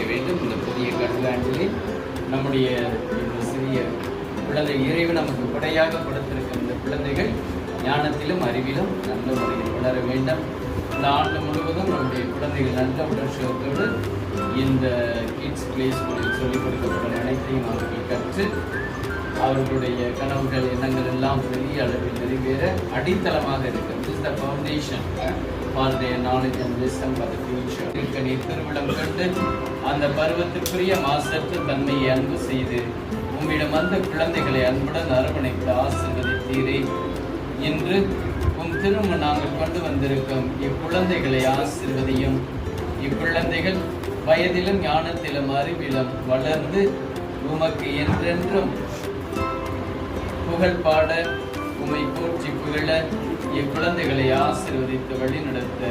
வேண்டும். இந்த புதிய கல்வியாண்டிலே நம்முடைய இந்த சிறிய குழந்தை இறைவன் நமக்கு கொடையாக கொடுத்திருக்கும் இந்த குழந்தைகள் ஞானத்திலும் அறிவிலும் நல்ல முறையில் வளர வேண்டும். இந்த ஆண்டு முழுவதும் நம்முடைய குழந்தைகள் நல்ல உணர்ச்சியோடு இந்த கிட்ஸ் பிளே ஸ்கூலில் சொல்லிக் கொடுக்கப்படும் அனைத்தையும் அவர்கள் கற்று அவர்களுடைய கனவுகள் எண்ணங்கள் எல்லாம் பெரிய அளவில் நிறைவேற அடித்தளமாக இருக்கும். This is the foundation for their knowledge and wisdom for the future. நீ திருவிழம் கண்டு அந்த பருவத்திற்குரிய மாசற்ற தன்மையை அன்பு செய்து உம்மிடம் வந்த குழந்தைகளை அன்புடன் அரவணைத்து ஆசீர்வதித்தீரே. இன்று திரும்ப நாங்கள் கொண்டு வந்திருக்கும் இக்குழந்தைகளை ஆசீர்வதியும். இக்குழந்தைகள் வயதிலும் ஞானத்திலும் அறிவிலும் வளர்ந்து உமக்கு என்றென்றும் புகழ் பாட உமை போற்றி புகழ இக்குழந்தைகளை ஆசீர்வதித்து வழி நடத்த